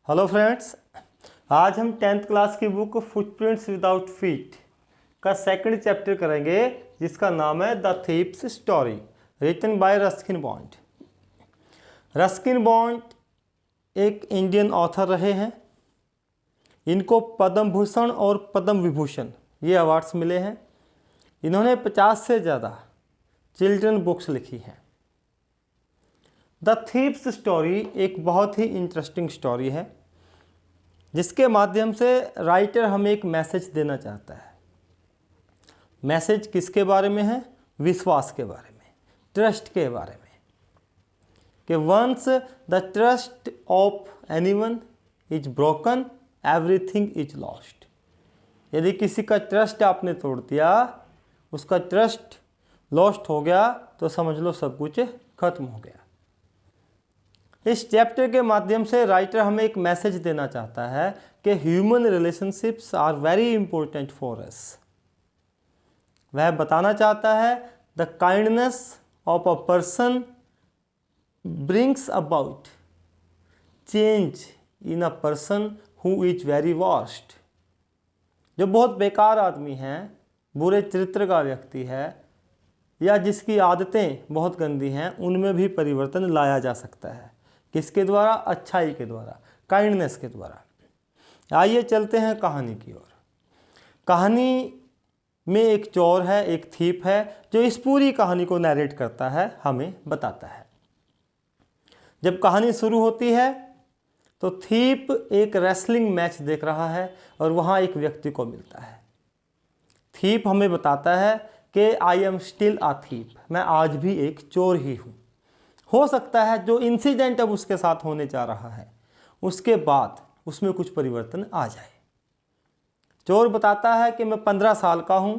Hello friends, आज हम 10th class की बुक फुटप्रिंट्स विदाउट फीट का सेकंड चैप्टर करेंगे, जिसका नाम है the thief's story, written by Ruskin Bond. Ruskin Bond एक इंडियन ऑथर रहे हैं। इनको पद्म भूषण और पद्म विभूषण ये अवार्ड्स मिले हैं। इन्होंने 50 से ज़्यादा चिल्ड्रन बुक्स लिखी हैं। द थीप्स स्टोरी एक बहुत ही इंटरेस्टिंग स्टोरी है, जिसके माध्यम से राइटर हमें एक मैसेज देना चाहता है। मैसेज किसके बारे में है? विश्वास के बारे में, ट्रस्ट के बारे में, कि once the trust of anyone is broken everything is lost. यदि किसी का ट्रस्ट आपने तोड़ दिया, उसका ट्रस्ट लॉस्ट हो गया, तो समझ लो सब कुछ खत्म हो गया। इस चैप्टर के माध्यम से राइटर हमें एक मैसेज देना चाहता है कि human relationships are very important for us. वह बताना चाहता है the kindness of a person brings about change in a person who is very worst. जो बहुत बेकार आदमी है, बुरे चरित्र का व्यक्ति है, या जिसकी आदतें बहुत गंदी हैं, उनमें भी परिवर्तन लाया जा सकता है। किसके द्वारा? अच्छाई के द्वारा, काइंडनेस के द्वारा। आइए चलते हैं कहानी की ओर। कहानी में एक चोर है, एक थीप है, जो इस पूरी कहानी को नैरेट करता है, हमें बताता है। जब कहानी शुरू होती है तो थीप एक रेसलिंग मैच देख रहा है और वहाँ एक व्यक्ति को मिलता है। थीप हमें बताता है कि I am still a thief, मैं आज भी एक चोर ही हूँ। हो सकता है जो इंसिडेंट अब उसके साथ होने जा रहा है, उसके बाद उसमें कुछ परिवर्तन आ जाए। चोर बताता है कि मैं 15 साल का हूँ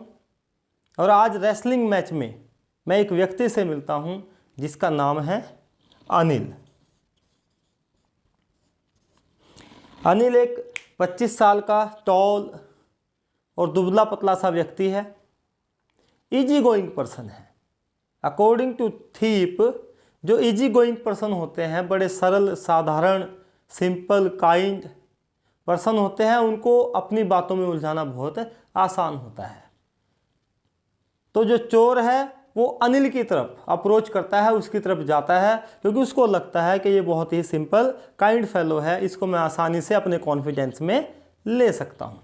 और आज रेसलिंग मैच में मैं एक व्यक्ति से मिलता हूँ जिसका नाम है अनिल। अनिल एक 25 साल का टॉल और दुबला पतला सा व्यक्ति है। इजी गोइंग पर्सन है। अकॉर्डिंग टू थीप, जो इजी गोइंग पर्सन होते हैं, बड़े सरल, साधारण, सिंपल, काइंड पर्सन होते हैं, उनको अपनी बातों में उलझाना बहुत आसान होता है। तो जो चोर है वो अनिल की तरफ अप्रोच करता है, उसकी तरफ जाता है, क्योंकि उसको लगता है कि ये बहुत ही सिंपल, काइंड फेलो है, इसको मैं आसानी से अपने कॉन्फिडेंस में ले सकता हूँ।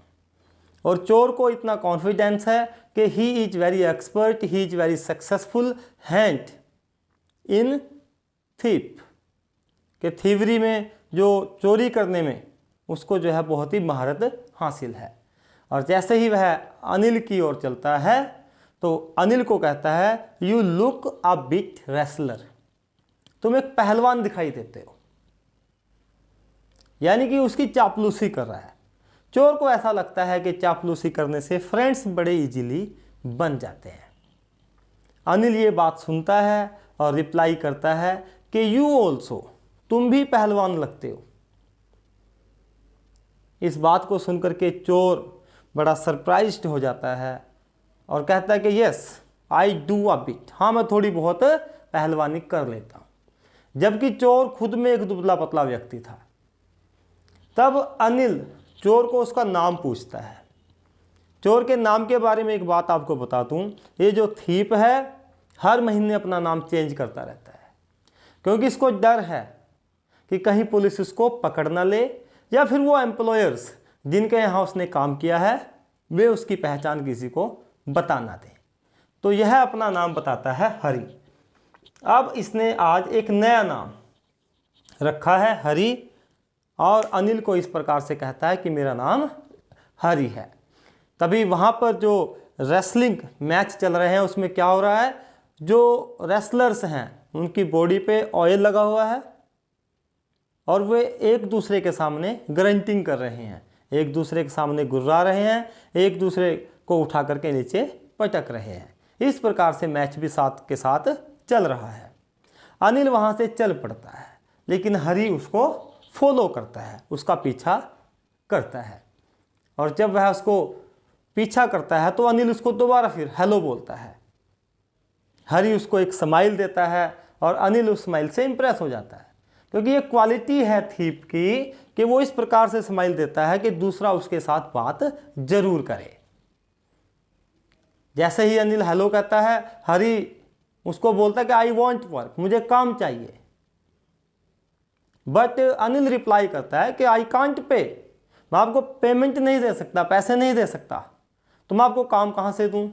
और चोर को इतना कॉन्फिडेंस है कि he is very expert, he is very successful hand in thief, के थीवरी में, जो चोरी करने में उसको जो है बहुत ही महारत हासिल है। और जैसे ही वह अनिल की ओर चलता है तो अनिल को कहता है, you look a bit wrestler, तुम एक पहलवान दिखाई देते हो। यानी कि उसकी चापलूसी कर रहा है। चोर को ऐसा लगता है कि चापलूसी करने से फ्रेंड्स बड़े इजीली बन जाते हैं। अनिल ये बात सुनता है और रिप्लाई करता है कि यू ऑल्सो, तुम भी पहलवान लगते हो। इस बात को सुनकर के चोर बड़ा सरप्राइज्ड हो जाता है और कहता है कि yes I do a bit, हाँ मैं थोड़ी बहुत पहलवानी कर लेता हूँ। जबकि चोर खुद में एक दुबला पतला व्यक्ति था। तब अनिल चोर को उसका नाम पूछता है। चोर के नाम के बारे में एक बात आपको बता दूं, ये जो थीप है हर महीने अपना नाम चेंज करता रहता है, क्योंकि इसको डर है कि कहीं पुलिस उसको पकड़ ना ले, या फिर वो एम्प्लॉयर्स जिनके यहाँ उसने काम किया है वे उसकी पहचान किसी को बता ना दें। तो यह अपना नाम बताता है हरी। अब इसने आज एक नया नाम रखा है हरी, और अनिल को इस प्रकार से कहता है कि मेरा नाम हरी है। तभी वहाँ पर जो रेसलिंग मैच चल रहे हैं उसमें क्या हो रहा है, जो रेसलर्स हैं उनकी बॉडी पे ऑयल लगा हुआ है और वे एक दूसरे के सामने ग्रंटिंग कर रहे हैं, एक दूसरे के सामने गुर्रा रहे हैं, एक दूसरे को उठा करके नीचे पटक रहे हैं। इस प्रकार से मैच भी साथ के साथ चल रहा है। अनिल वहाँ से चल पड़ता है, लेकिन हरी उसको फॉलो करता है, उसका पीछा करता है। और जब वह उसको पीछा करता है तो अनिल उसको दोबारा फिर हेलो बोलता है। हरी उसको एक स्माइल देता है और अनिल उस स्माइल से इंप्रेस हो जाता है, क्योंकि ये क्वालिटी है थीप की कि वो इस प्रकार से स्माइल देता है कि दूसरा उसके साथ बात जरूर करे। जैसे ही अनिल हेलो कहता है, हरी उसको बोलता है कि आई वॉन्ट वर्क, मुझे काम चाहिए। बट अनिल रिप्लाई करता है कि आई कांट पे, मैं आपको पेमेंट नहीं दे सकता, पैसे नहीं दे सकता, तो मैं आपको काम कहाँ से दूं।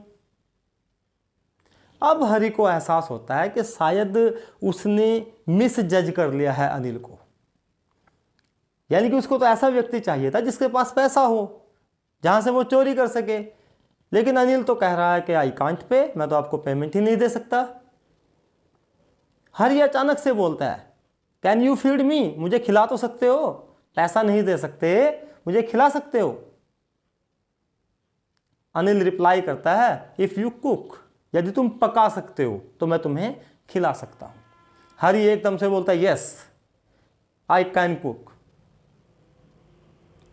अब हरी को एहसास होता है कि शायद उसने मिस जज कर लिया है अनिल को, यानी कि उसको तो ऐसा व्यक्ति चाहिए था जिसके पास पैसा हो, जहां से वो चोरी कर सके। लेकिन अनिल तो कह रहा है कि आई कांट पे, मैं तो आपको पेमेंट ही नहीं दे सकता। हरी अचानक से बोलता है, कैन यू फीड मी, मुझे खिला तो सकते हो, पैसा नहीं दे सकते, मुझे खिला सकते हो। अनिल रिप्लाई करता है, इफ यू कुक, यदि तुम पका सकते हो तो मैं तुम्हें खिला सकता हूं। हरी एकदम से बोलता है, yes I can cook.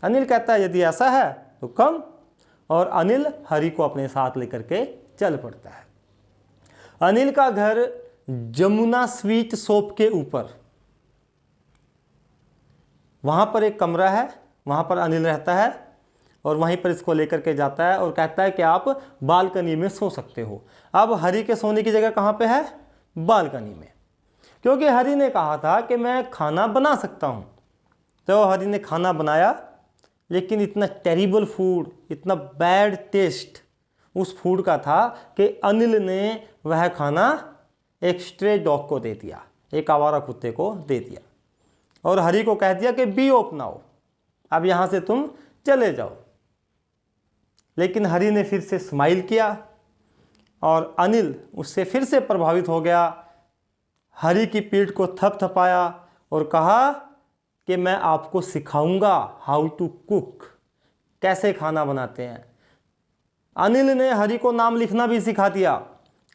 Anil कहता है, यदि ऐसा है तो कम, और अनिल हरी को अपने साथ लेकर के चल पड़ता है। अनिल का घर जमुना स्वीट शॉप के ऊपर, वहां पर एक कमरा है, वहां पर अनिल रहता है, और वहीं पर इसको लेकर के जाता है और कहता है कि आप बालकनी में सो सकते हो। अब हरी के सोने की जगह कहाँ पे है? बालकनी में, क्योंकि हरी ने कहा था कि मैं खाना बना सकता हूँ। तो हरी ने खाना बनाया, लेकिन इतना टेरिबल फूड, इतना बैड टेस्ट उस फूड का था कि अनिल ने वह खाना एक स्ट्रे डॉग को दे दिया, एक आवारा कुत्ते को दे दिया, और हरी को कह दिया कि बी ओपन आओ, अब यहाँ से तुम चले जाओ। लेकिन हरी ने फिर से स्माइल किया और अनिल उससे फिर से प्रभावित हो गया। हरी की पीठ को थपथपाया और कहा कि मैं आपको सिखाऊंगा हाउ टू कुक, कैसे खाना बनाते हैं। अनिल ने हरी को नाम लिखना भी सिखा दिया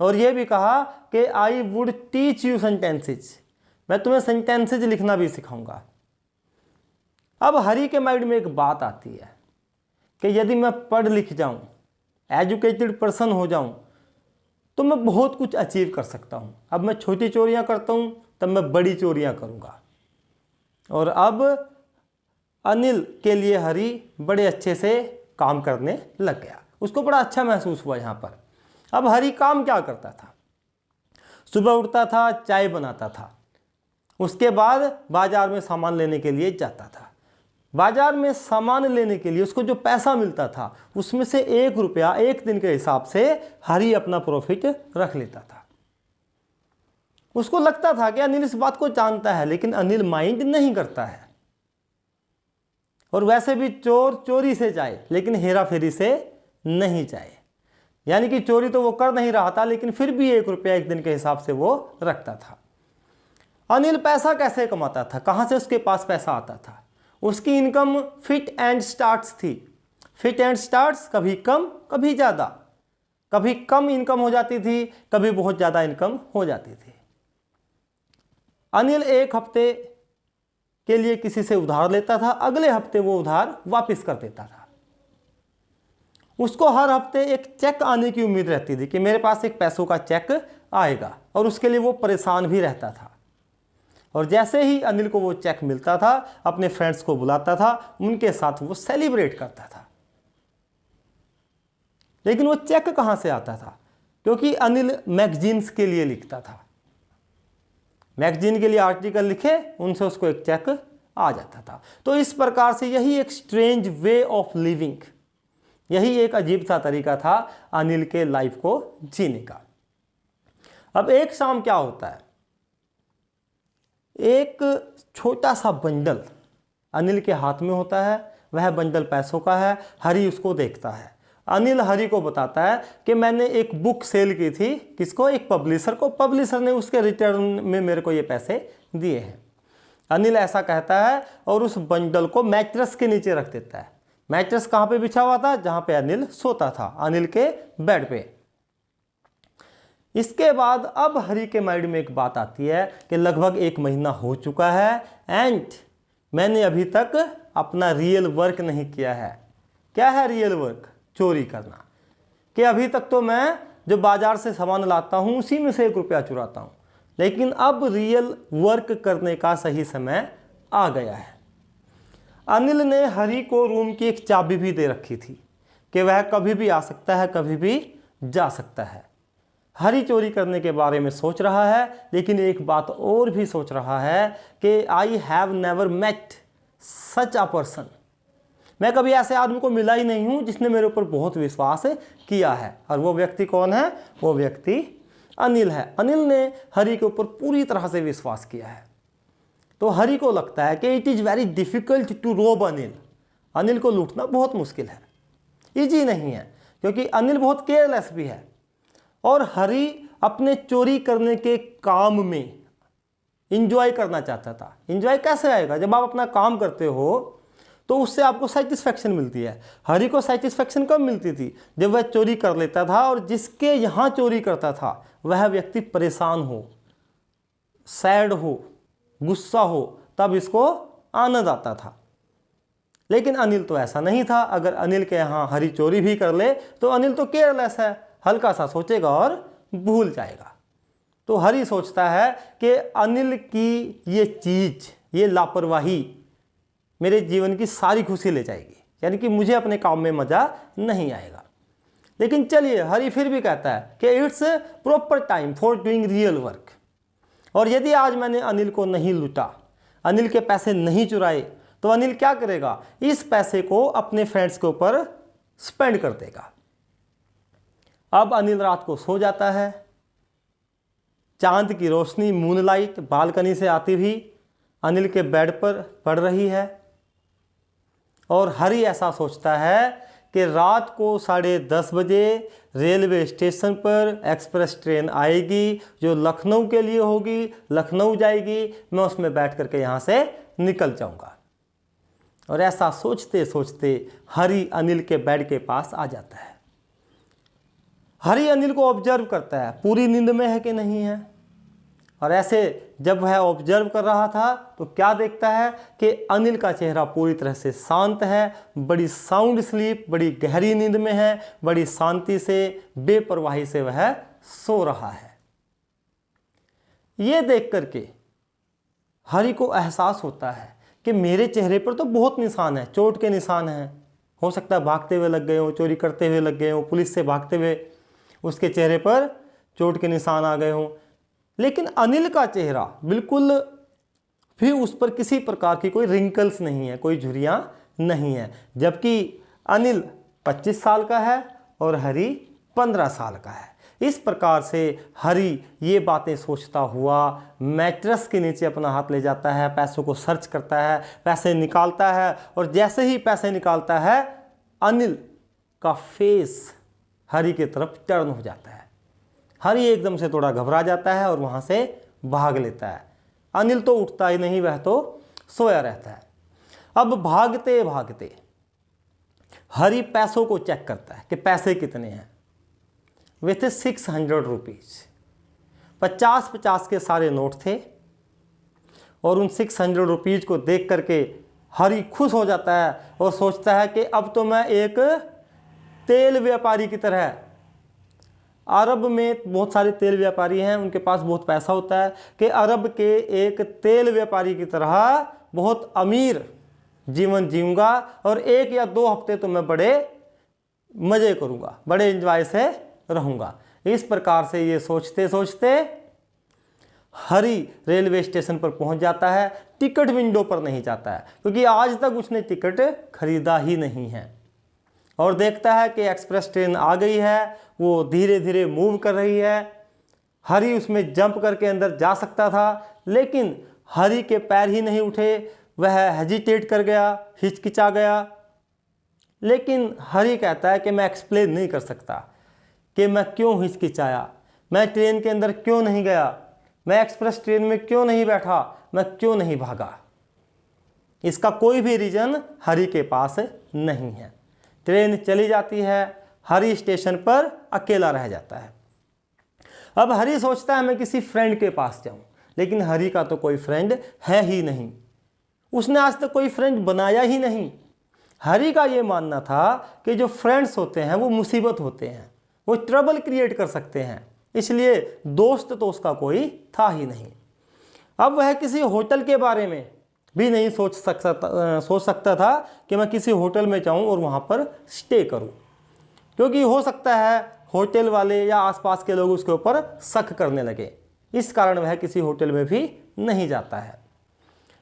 और यह भी कहा कि I would teach you sentences, मैं तुम्हें सेंटेंसेज लिखना भी सिखाऊंगा। अब हरी के माइंड में एक बात आती है कि यदि मैं पढ़ लिख जाऊं, एजुकेटेड पर्सन हो जाऊं, तो मैं बहुत कुछ अचीव कर सकता हूं। अब मैं छोटी चोरियां करता हूं, तब मैं बड़ी चोरियां करूंगा। और अब अनिल के लिए हरी बड़े अच्छे से काम करने लग गया, उसको बड़ा अच्छा महसूस हुआ यहाँ पर। अब हरी काम क्या करता था? सुबह उठता था, चाय बनाता था, उसके बाद बाजार में सामान लेने के लिए जाता था। बाजार में सामान लेने के लिए उसको जो पैसा मिलता था, उसमें से 1 रुपया एक दिन के हिसाब से हरी अपना प्रॉफिट रख लेता था। उसको लगता था कि अनिल इस बात को जानता है, लेकिन अनिल माइंड नहीं करता है। और वैसे भी चोर चोरी से जाए, लेकिन हेरा फेरी से नहीं जाए। यानी कि चोरी तो वो कर नहीं रहा था, लेकिन फिर भी 1 रुपया एक दिन के हिसाब से वो रखता था। अनिल पैसा कैसे कमाता था? कहाँ से उसके पास पैसा आता था? उसकी इनकम फिट एंड स्टार्ट्स थी। फिट एंड स्टार्ट्स, कभी कम कभी ज़्यादा, कभी कम इनकम हो जाती थी, कभी बहुत ज़्यादा इनकम हो जाती थी। अनिल एक हफ्ते के लिए किसी से उधार लेता था, अगले हफ्ते वो उधार वापस कर देता था। उसको हर हफ्ते एक चेक आने की उम्मीद रहती थी कि मेरे पास एक पैसों का चेक आएगा, और उसके लिए वो परेशान भी रहता था। और जैसे ही अनिल को वो चेक मिलता था, अपने फ्रेंड्स को बुलाता था, उनके साथ वो सेलिब्रेट करता था। लेकिन वो चेक कहाँ से आता था? क्योंकि अनिल मैगजीन्स के लिए लिखता था। मैगजीन के लिए आर्टिकल लिखे, उनसे उसको एक चेक आ जाता था। तो इस प्रकार से यही एक स्ट्रेंज वे ऑफ लिविंग, यही एक अजीब सा तरीका था अनिल के लाइफ को जीने का। अब एक शाम क्या होता है, एक छोटा सा बंडल अनिल के हाथ में होता है। वह बंडल पैसों का है। हरी उसको देखता है। अनिल हरी को बताता है कि मैंने एक बुक सेल की थी। किसको? एक पब्लिशर को। पब्लिशर ने उसके रिटर्न में मेरे को ये पैसे दिए हैं। अनिल ऐसा कहता है और उस बंडल को मैट्रेस के नीचे रख देता है। मैट्रेस कहाँ पे बिछा हुआ था? जहाँ पे अनिल सोता था, अनिल के बेड पे। इसके बाद अब हरी के माइंड में एक बात आती है कि लगभग 1 महीना हो चुका है एंड मैंने अभी तक अपना रियल वर्क नहीं किया है। क्या है रियल वर्क? चोरी करना। कि अभी तक तो मैं जो बाजार से सामान लाता हूँ उसी में से 1 रुपया चुराता हूँ। लेकिन अब रियल वर्क करने का सही समय आ गया है। अनिल ने हरी को रूम की एक चाबी भी दे रखी थी कि वह कभी भी आ सकता है, कभी भी जा सकता है। हरी चोरी करने के बारे में सोच रहा है, लेकिन एक बात और भी सोच रहा है कि I have never met such a person. मैं कभी ऐसे आदमी को मिला ही नहीं हूं जिसने मेरे ऊपर बहुत विश्वास किया है। और वो व्यक्ति कौन है? वो व्यक्ति अनिल है। अनिल ने हरी के ऊपर पूरी तरह से विश्वास किया है। तो हरी को लगता है कि it is very difficult to rob Anil. Anil को लूटना बहुत मुश्किल है, ईजी नहीं है, क्योंकि अनिल बहुत केयरलेस भी है। और हरी अपने चोरी करने के काम में इंजॉय करना चाहता था। इंजॉय कैसे आएगा? जब आप अपना काम करते हो तो उससे आपको सेटिस्फैक्शन मिलती है। हरी को सेटिस्फैक्शन कब मिलती थी? जब वह चोरी कर लेता था और जिसके यहाँ चोरी करता था वह व्यक्ति परेशान हो, सैड हो, गुस्सा हो, तब इसको आनंद आता था। लेकिन अनिल तो ऐसा नहीं था। अगर अनिल के यहाँ हरी चोरी भी कर ले तो अनिल तो केयरलेस है, हल्का सा सोचेगा और भूल जाएगा। तो हरी सोचता है कि अनिल की ये चीज़, ये लापरवाही मेरे जीवन की सारी खुशी ले जाएगी, यानी कि मुझे अपने काम में मज़ा नहीं आएगा। लेकिन चलिए, हरी फिर भी कहता है कि it's proper time for doing real work. और यदि आज मैंने अनिल को नहीं लूटा, अनिल के पैसे नहीं चुराए, तो अनिल क्या करेगा? इस पैसे को अपने फ्रेंड्स के ऊपर स्पेंड कर देगा। अब अनिल रात को सो जाता है। चांद की रोशनी, मूनलाइट बालकनी से आती हुई अनिल के बेड पर पड़ रही है। और हरी ऐसा सोचता है कि रात को 10:30 बजे रेलवे स्टेशन पर एक्सप्रेस ट्रेन आएगी जो लखनऊ के लिए होगी, लखनऊ जाएगी, मैं उसमें बैठ करके यहाँ से निकल जाऊँगा। और ऐसा सोचते सोचते हरी अनिल के बेड के पास आ जाता है। हरी अनिल को ऑब्जर्व करता है, पूरी नींद में है कि नहीं है। और ऐसे जब वह ऑब्जर्व कर रहा था तो क्या देखता है कि अनिल का चेहरा पूरी तरह से शांत है, बड़ी साउंड स्लीप, बड़ी गहरी नींद में है, बड़ी शांति से, बेपरवाही से वह सो रहा है। ये देख करके हरी को एहसास होता है कि मेरे चेहरे पर तो बहुत निशान है, चोट के निशान हैं। हो सकता है भागते हुए लग गए हों, चोरी करते हुए लग गए हों, पुलिस से भागते हुए उसके चेहरे पर चोट के निशान आ गए हों। लेकिन अनिल का चेहरा बिल्कुल भी, उस पर किसी प्रकार की कोई रिंकल्स नहीं है, कोई झुर्रियाँ नहीं है। जबकि अनिल 25 साल का है और हरी 15 साल का है। इस प्रकार से हरी ये बातें सोचता हुआ मैट्रेस के नीचे अपना हाथ ले जाता है, पैसों को सर्च करता है, पैसे निकालता है। और जैसे ही पैसे निकालता है अनिल का फेस हरी की तरफ टर्न हो जाता है। हरी एकदम से थोड़ा घबरा जाता है और वहाँ से भाग लेता है। अनिल तो उठता ही नहीं, वह तो सोया रहता है। अब भागते भागते हरी पैसों को चेक करता है कि पैसे कितने हैं। वे थे 600 रुपीज़। 50-50 के सारे नोट थे। और उन 600 रुपीज़ को देख करके हरी खुश हो जाता है और सोचता है कि अब तो मैं एक तेल व्यापारी की तरह, अरब में बहुत सारे तेल व्यापारी हैं, उनके पास बहुत पैसा होता है, कि अरब के एक तेल व्यापारी की तरह बहुत अमीर जीवन जीऊँगा और 1 या 2 हफ्ते तो मैं बड़े मज़े करूँगा, बड़े एंजॉय से रहूँगा। इस प्रकार से ये सोचते सोचते हरी रेलवे स्टेशन पर पहुँच जाता है। टिकट विंडो पर नहीं जाता है क्योंकि आज तक उसने टिकट खरीदा ही नहीं है। और देखता है कि एक्सप्रेस ट्रेन आ गई है, वो धीरे धीरे मूव कर रही है। हरी उसमें जंप करके अंदर जा सकता था, लेकिन हरी के पैर ही नहीं उठे। वह हेजिटेट कर गया, हिचकिचा गया। लेकिन हरी कहता है कि मैं एक्सप्लेन नहीं कर सकता कि मैं क्यों हिचकिचाया, मैं ट्रेन के अंदर क्यों नहीं गया, मैं एक्सप्रेस ट्रेन में क्यों नहीं बैठा, मैं क्यों नहीं भागा। इसका कोई भी रीज़न हरी के पास नहीं है। ट्रेन चली जाती है, हरी स्टेशन पर अकेला रह जाता है। अब हरी सोचता है मैं किसी फ्रेंड के पास जाऊं, लेकिन हरी का तो कोई फ्रेंड है ही नहीं। उसने आज तक कोई फ्रेंड बनाया ही नहीं। हरी का ये मानना था कि जो फ्रेंड्स होते हैं वो मुसीबत होते हैं, वो ट्रबल क्रिएट कर सकते हैं, इसलिए दोस्त तो उसका कोई था ही नहीं। अब वह किसी होटल के बारे में भी नहीं सोच सकता था कि मैं किसी होटल में जाऊं और वहां पर स्टे करूं, क्योंकि हो सकता है होटल वाले या आसपास के लोग उसके ऊपर शक करने लगे। इस कारण वह किसी होटल में भी नहीं जाता है।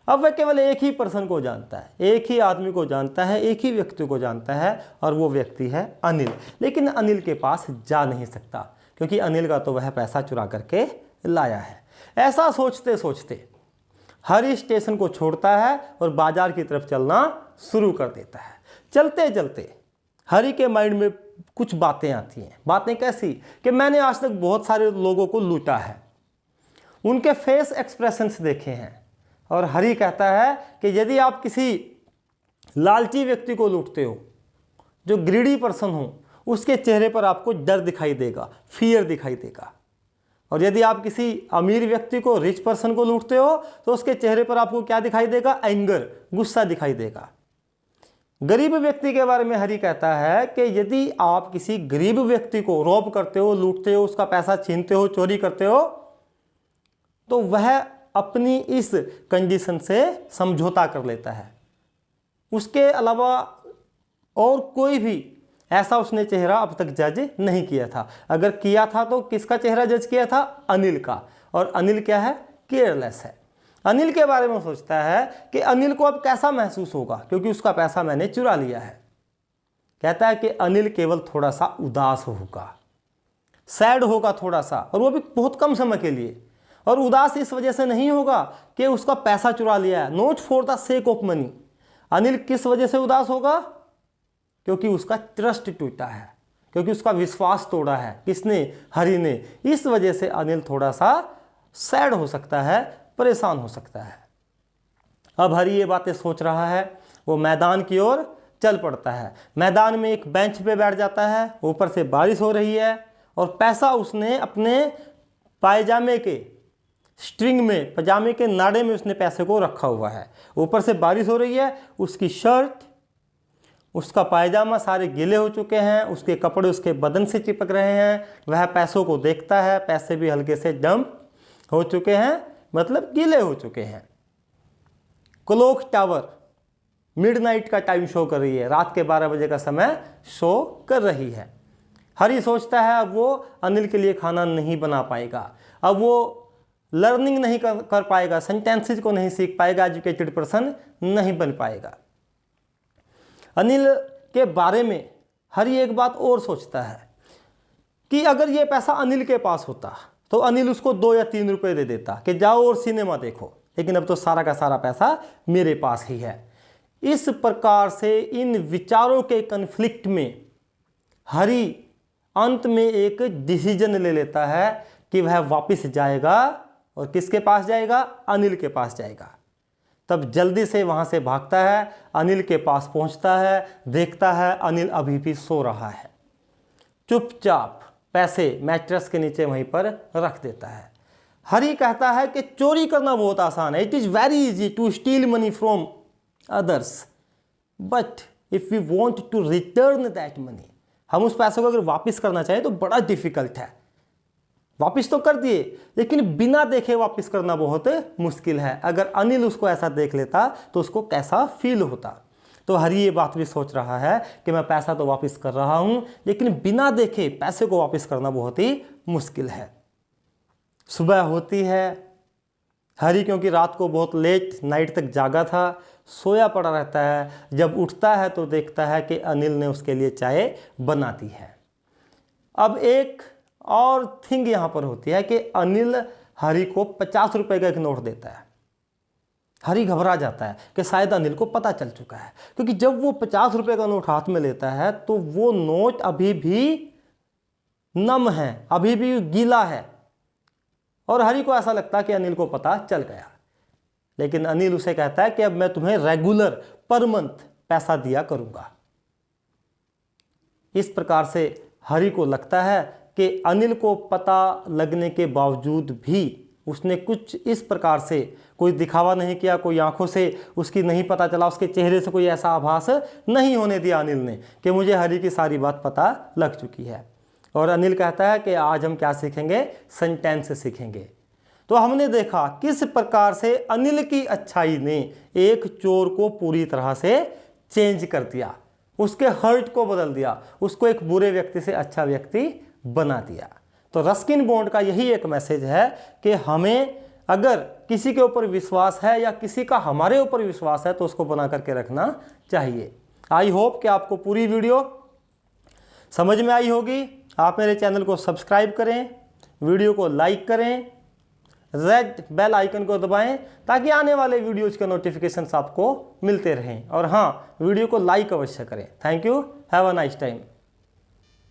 अब वह केवल एक ही पर्सन को जानता है, एक ही आदमी को जानता है, एक ही व्यक्ति को जानता है, और वो व्यक्ति है अनिल। लेकिन अनिल के पास जा नहीं सकता, क्योंकि अनिल का तो वह पैसा चुरा करके लाया है। ऐसा सोचते सोचते हरी स्टेशन को छोड़ता है और बाजार की तरफ चलना शुरू कर देता है। चलते चलते हरी के माइंड में कुछ बातें आती हैं। बातें कैसी कि मैंने आज तक बहुत सारे लोगों को लूटा है, उनके फेस एक्सप्रेशंस देखे हैं, और हरी कहता है कि यदि आप किसी लालची व्यक्ति को लूटते हो, जो ग्रीडी पर्सन हो, उसके चेहरे पर आपको डर दिखाई देगा, फियर दिखाई देगा। और यदि आप किसी अमीर व्यक्ति को, रिच पर्सन को लूटते हो, तो उसके चेहरे पर आपको क्या दिखाई देगा? एंगर, गुस्सा दिखाई देगा। गरीब व्यक्ति के बारे में हरी कहता है कि यदि आप किसी गरीब व्यक्ति को रॉब करते हो, लूटते हो, उसका पैसा छीनते हो, चोरी करते हो, तो वह अपनी इस कंडीशन से समझौता कर लेता है। उसके अलावा और कोई भी ऐसा उसने चेहरा अब तक जज नहीं किया था। अगर किया था तो किसका चेहरा जज किया था? अनिल का। और अनिल क्या है? केयरलेस है। अनिल के बारे में सोचता है कि अनिल को अब कैसा महसूस होगा, क्योंकि उसका पैसा मैंने चुरा लिया है। कहता है कि अनिल केवल थोड़ा सा उदास होगा, सैड होगा थोड़ा सा, और वो भी बहुत कम समय के लिए। और उदास इस वजह से नहीं होगा कि उसका पैसा चुरा लिया है, not for the sake of money. Anil किस वजह से उदास होगा? क्योंकि उसका ट्रस्ट टूटा है, क्योंकि उसका विश्वास तोड़ा है। किसने? हरी ने। इस वजह से अनिल थोड़ा सा सैड हो सकता है, परेशान हो सकता है। अब हरी ये बातें सोच रहा है, वो मैदान की ओर चल पड़ता है। मैदान में एक बेंच पे बैठ जाता है, ऊपर से बारिश हो रही है, और पैसा उसने अपने पायजामे के स्ट्रिंग में, पजामे के नाड़े में उसने पैसे को रखा हुआ है। ऊपर से बारिश हो रही है, उसकी शर्ट, उसका पायजामा सारे गीले हो चुके हैं, उसके कपड़े उसके बदन से चिपक रहे हैं। वह पैसों को देखता है, पैसे भी हल्के से डंप हो चुके हैं, मतलब गीले हो चुके हैं। क्लॉक टावर मिडनाइट का टाइम शो कर रही है, रात के 12 बजे का समय शो कर रही है। हरी सोचता है अब वो अनिल के लिए खाना नहीं बना पाएगा, अब वो लर्निंग नहीं कर पाएगा, सेंटेंसेस को नहीं सीख पाएगा, एजुकेटेड पर्सन नहीं बन पाएगा। अनिल के बारे में हरी एक बात और सोचता है कि अगर ये पैसा अनिल के पास होता तो अनिल उसको 2 या 3 रुपए दे देता कि जाओ और सिनेमा देखो, लेकिन अब तो सारा का सारा पैसा मेरे पास ही है। इस प्रकार से इन विचारों के कन्फ्लिक्ट में हरी अंत में एक डिसीजन ले लेता है कि वह वापस जाएगा, और किसके पास जाएगा? अनिल के पास जाएगा। तब जल्दी से वहां से भागता है, अनिल के पास पहुंचता है, देखता है अनिल अभी भी सो रहा है। चुपचाप पैसे मैट्रेस के नीचे वहीं पर रख देता है। हरी कहता है कि चोरी करना बहुत आसान है, it is very easy to steal money from others, but if we want to return that money, हम उस पैसे को अगर वापस करना चाहें तो बड़ा डिफिकल्ट है। वापस तो कर दिए, लेकिन बिना देखे वापस करना बहुत मुश्किल है। अगर अनिल उसको ऐसा देख लेता तो उसको कैसा फील होता। तो हरी ये बात भी सोच रहा है कि मैं पैसा तो वापस कर रहा हूँ, लेकिन बिना देखे पैसे को वापस करना बहुत ही मुश्किल है। सुबह होती है, हरी क्योंकि रात को बहुत लेट नाइट तक जागा था, सोया पड़ा रहता है। जब उठता है तो देखता है कि अनिल ने उसके लिए चाय बना दी है। अब एक और थिंग यहाँ पर होती है कि अनिल हरी को 50 रुपए का एक नोट देता है। हरी घबरा जाता है कि शायद अनिल को पता चल चुका है, क्योंकि जब वो 50 रुपए का नोट हाथ में लेता है तो वो नोट अभी भी नम है, अभी भी गीला है, और हरी को ऐसा लगता है कि अनिल को पता चल गया। लेकिन अनिल उसे कहता है कि अब मैं तुम्हें रेगुलर पर मंथ पैसा दिया करूंगा। इस प्रकार से हरी को लगता है कि अनिल को पता लगने के बावजूद भी उसने कुछ इस प्रकार से कोई दिखावा नहीं किया, कोई आंखों से उसकी नहीं पता चला, उसके चेहरे से कोई ऐसा आभास नहीं होने दिया अनिल ने कि मुझे हरी की सारी बात पता लग चुकी है। और अनिल कहता है कि आज हम क्या सीखेंगे, सेंटेंस सीखेंगे। तो हमने देखा किस प्रकार से अनिल की अच्छाई ने एक चोर को पूरी तरह से चेंज कर दिया, उसके हर्ट को बदल दिया, उसको एक बुरे व्यक्ति से अच्छा व्यक्ति बना दिया। तो रस्किन बॉन्ड का यही एक मैसेज है कि हमें अगर किसी के ऊपर विश्वास है या किसी का हमारे ऊपर विश्वास है तो उसको बना करके रखना चाहिए। आई होप कि आपको पूरी वीडियो समझ में आई होगी। आप मेरे चैनल को सब्सक्राइब करें, वीडियो को लाइक करें, रेड बेल आइकन को दबाएं ताकि आने वाले वीडियोज़ के नोटिफिकेशंस आपको मिलते रहें। और हाँ, वीडियो को लाइक अवश्य करें। Thank you, have a nice time.